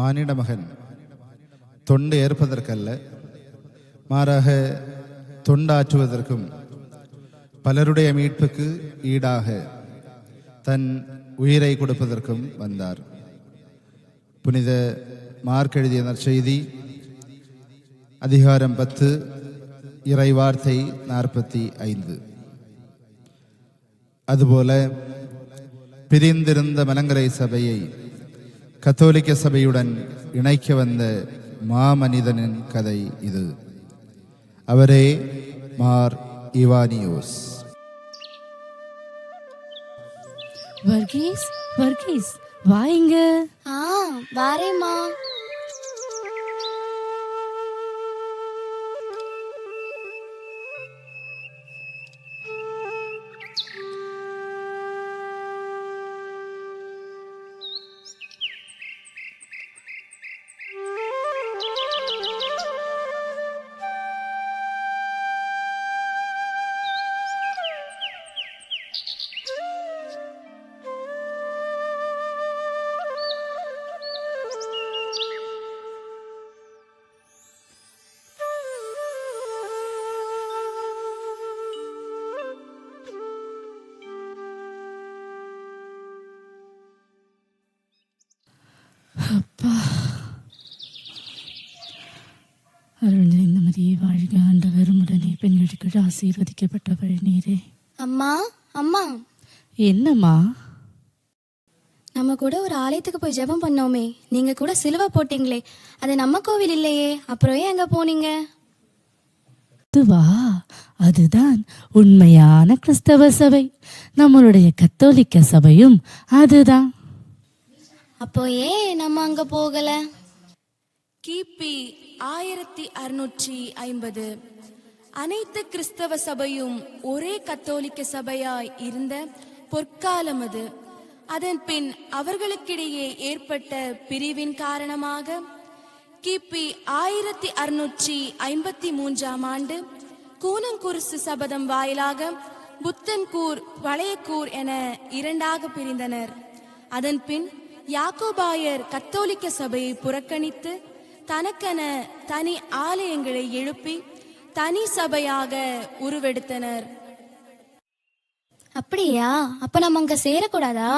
மானிட மகன் தொண்டு ஏற்பதற்கல்ல, மாறாக தொண்டாற்றுவதற்கும் பலருடைய மீட்புக்கு ஈடாக தன் உயிரை கொடுப்பதற்கும் வந்தார். புனித மார்க் எழுதிய நற்செய்தி அதிகாரம் 10 இறைவார்த்தை 45. அதுபோல பிரிந்திருந்த மலங்கரை சபையை கத்தோலிக்க சபையுடன் இணைக்க வந்த மாமனிதனின் கதை இது. அவரே மார் இவானியோஸ். வர்கீஸ், வர்கீஸ் வாங்க. வாரேம்மா. அப்பா, அருள் நிறைந்த மரியே வாழ்க, ஆண்டவர் உம்முடனே, பெண்களுக்கு ஆசீர்வதிக்கப்பட்டவள் நீரே. அம்மா, அம்மா. என்னம்மா? நம்ம கூட ஒரு ஆலயத்துக்கு போய் ஜெபம் பண்ணோமே, நீங்க கூட சிலுவை போட்டீங்களே, அது நம்ம கோவில் இல்லையே, அப்புறம் ஏன் அங்க போனீங்க? அதுவா, அதுதான் உண்மையான கிறிஸ்தவ சபை. நம்மளுடைய கத்தோலிக்க சபையும் அதுதான். அப்போ ஏன் நம்ம அங்க போகல? கிபி 1650 அனைத்து கிறிஸ்தவ சபையும் ஒரே கத்தோலிக்க சபையாய் இருந்த பொற்காலம் அது. அதன் பின் அவர்களுக்கிடையே ஏற்பட்ட பிரிவின் காரணமாக கிபி 1653 ஆண்டு கூனங்குருசு சபதம் வாயிலாக புத்தன்கூர், வளையக்கூர் என இரண்டாக பிரிந்தனர். அதன் பின் யாக்கோபாயர் கத்தோலிக்க சபையை புறக்கணித்து தனக்கென தனி ஆலயங்களை எழுப்பி தனி சபையாக உருவெடுத்தனர். அப்படியா? அப்ப நம்ம அங்க சேரக்கூடாதா?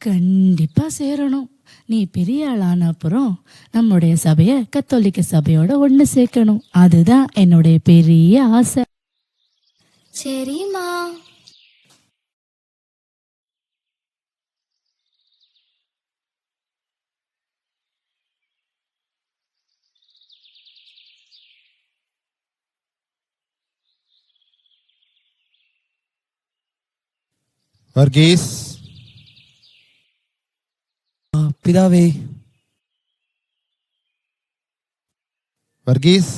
கண்டிப்பா சேரணும். நீ பெரிய ஆளான அப்புறம் நம்முடைய சபைய கத்தோலிக்க சபையோட ஒண்ணு சேர்க்கணும். அதுதான் என்னுடைய பெரிய ஆசை. சரிம்மா. வர்கீஸ். பிதாவே. வர்கீஸ்,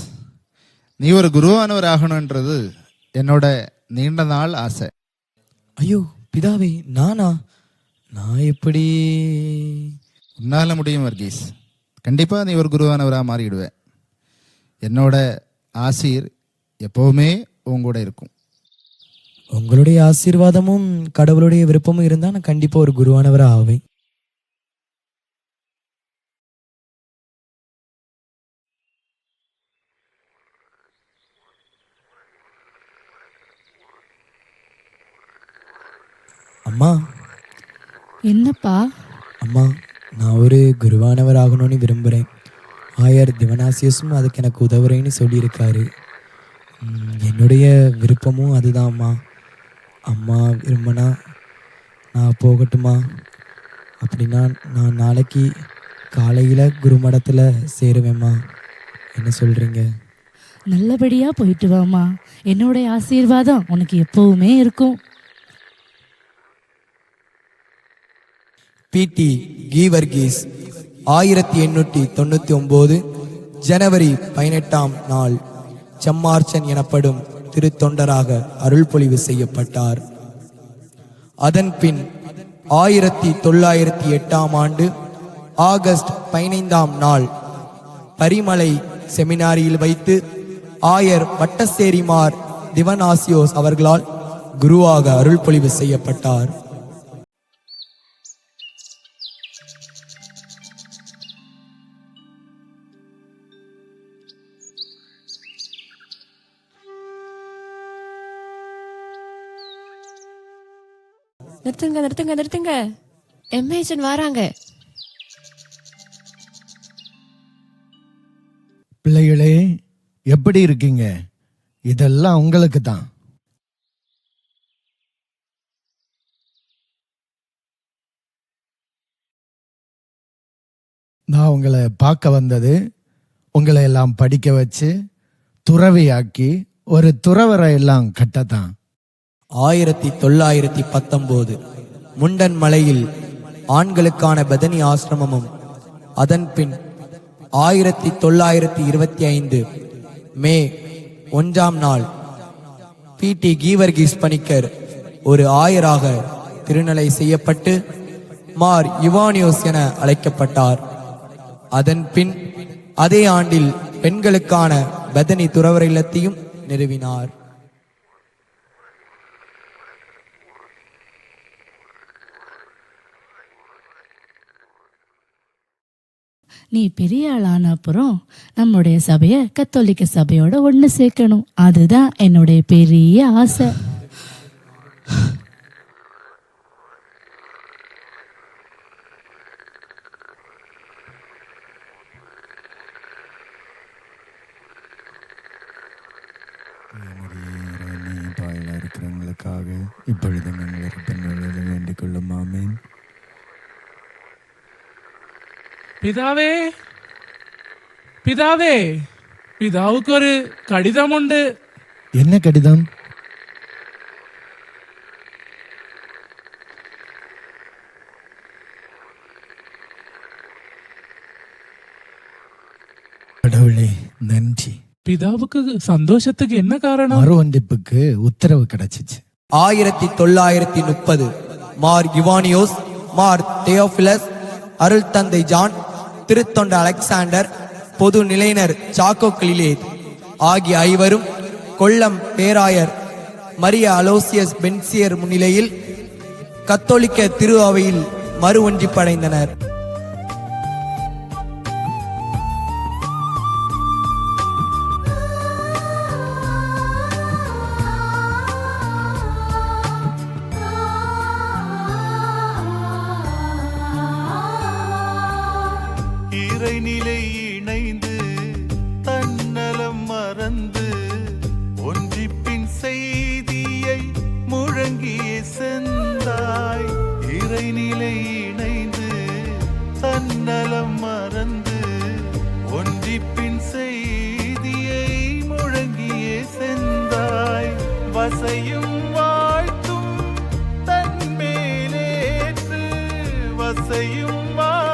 நீ ஒரு குருவானவர் ஆகணுன்றது என்னோட நீண்ட நாள் ஆசை. ஐயோ பிதாவே, நானா? நான் எப்படி? உன்னால முடியும் வர்கீஸ். கண்டிப்பா நீ ஒரு குருவானவராக மாறிடுவ. என்னோட ஆசீர் எப்பவுமே உங்கூட இருக்கும். உங்களுடைய ஆசீர்வாதமும் கடவுளுடைய விருப்பமும் இருந்தா நான் கண்டிப்பா ஒரு குருவானவராக ஆவேன். அம்மா. என்னப்பா? அம்மா, நான் ஒரு குருவானவர் ஆகணும்னு விரும்புகிறேன். ஆயர் திவனாசியஸும் அதுக்கு எனக்கு உதவுறேன்னு சொல்லியிருக்காரு. என்னுடைய விருப்பமும் அதுதான் அம்மா. அம்மா விரும்பினா நான் போகட்டுமா? அப்படின்னா நான் நாளைக்கு காலையில் குருமடத்தில் சேருவேம்மா. என்ன சொல்கிறீங்க? நல்லபடியா போயிட்டு வாமா. என்னுடைய ஆசீர்வாதம் உனக்கு எப்பவுமே இருக்கும். பிடி கீவர்கீஸ் 1899 ஜனவரி 18ஆம் நாள் செம்மார்ச்சன் எனப்படும் திருத்தொண்டராக அருள்பொழிவு செய்யப்பட்டார். அதன் பின் 1908ஆம் ஆண்டு ஆகஸ்ட் 15ஆம் நாள் பரிமலை செமினாரியில் வைத்து ஆயர் வட்டசேரிமார் திவனாசியோஸ் அவர்களால் குருவாக அருள்பொழிவு செய்யப்பட்டார். நிறுத்துங்க எம்ஏஜன் வராங்க. பிள்ளைகளே, எப்படி இருக்கீங்க? இதெல்லாம் உங்களுக்கு தான். நான் உங்களை பார்க்க வந்தது உங்களை எல்லாம் படிக்க வச்சு துறவியாக்கி ஒரு துறவரை எல்லாம் கட்டத்தான். 1919 முண்டன் மலையில் ஆண்களுக்கான பெதனி ஆசிரமமும், அதன் பின் 1925 மே 1ஆம் நாள் PT கீவர்கீஸ் பணிக்கர் ஒரு ஆயராக திருநிலை செய்யப்பட்டு மார் யுவானியோஸ் என அழைக்கப்பட்டார். அதன் பின் அதே ஆண்டில் பெண்களுக்கான பெதனி துறவர இல்லத்தையும் நிறுவினார். நீ பெரிய ஆளான அப்புறம் நம்முடைய சபையை கத்தோலிக்க சபையோட ஒன்று சேர்க்கணும். அதுதான் என்னுடைய பெரிய ஆசை. இருக்கிறவங்களுக்காக இப்பொழுது எங்களுக்கு வேண்டிக் கொள்ளும். ஆமீன். പിതാവേ പിതാവേ പിതാവുക്ക് ഒരു കടിതമുണ്ട്. என்ன கடிதம்? கடவுளே நன்றி. പിതാവുക്ക് സന്തോഷத்துக்கு என்ன காரணம்? மறு ஒன்றிப்புக்கு உத்தரவு கிடைச்சிச்சு. 1930 மார் யுவானியோஸ், மார் தியோபிலஸ், அருள் தந்தை ஜான், திருத்தொண்ட அலெக்சாண்டர், பொது நிலையினர் சாக்கோ கிளிலேத் ஆகிய ஐவரும் கொல்லம் பேராயர் மரிய அலோசியஸ் பென்சியர் முன்னிலையில் கத்தோலிக்க திரு அவையில் மறு ஒன்றிப்படைந்தனர். இறைநிலை இணைந்து தன்னலம் மறந்து ஒன்றிப்பின் செய்தியை முழங்கிய செந்தாய். இறைநிலை இணைந்து தன்னலம் மறந்து ஒன்றிப்பின் செய்தியை முழங்கிய செந்தாய். வசையும் வாழ்த்தும் தன்மேலேற்று, வசையும் வாழ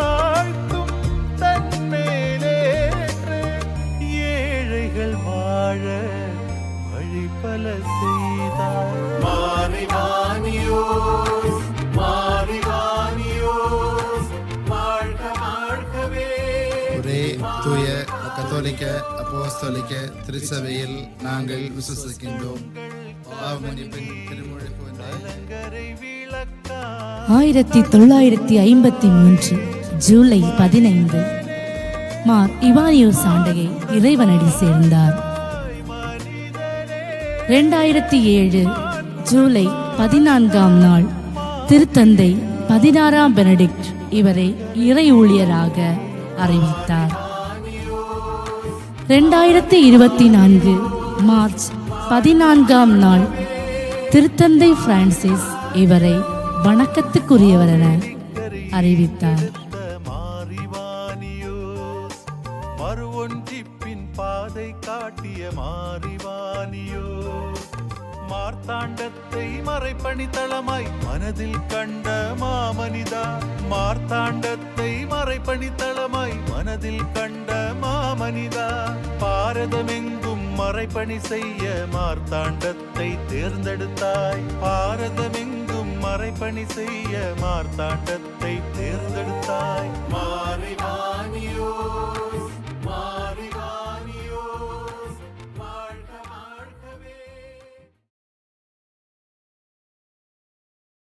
வழி பல செய்தாய். மாறிவானியோஸ், மாறிவானியோஸ், வாழ்க வாழ்கவே. ஒரே தூய கத்தோலிக்க அப்போஸ்தலிக்க திருச்சபையில் நாங்கள் விசுவசிக்கின்றோம். பாவமன்னிப்பின் திருமுழுக்கு வந்த 1953 ஜூலை 15 மார் இவானியோஸ் ஆண்டகை இறைவனடி சேர்ந்தார். 2007 ஜூலை 14ஆம் நாள் திருத்தந்தை 16ஆம் பெனடிக்ட் இவரை இறை ஊழியராக அறிவித்தார். 2024 மார்ச் 14ஆம் நாள் திருத்தந்தை பிரான்சிஸ் இவரை வணக்கத்துக்குரியவர் என அறிவித்தார். ஒன்றிப்பின் பாதை காட்டிய மாறிவானியோ, மார்த்தாண்டத்தை மறைப்பணித்தளமாய் மனதில் கண்ட மாமனிதா. மார்த்தாண்டத்தை மறைப்பணித்தளமாய் மனதில் கண்ட மாமனிதா. பாரதமெங்கும் மறைப்பணி செய்ய மார்த்தாண்டத்தை தேர்ந்தெடுத்தாய். பாரதமெங்கும் மறைப்பணி செய்ய மார்த்தாண்டத்தை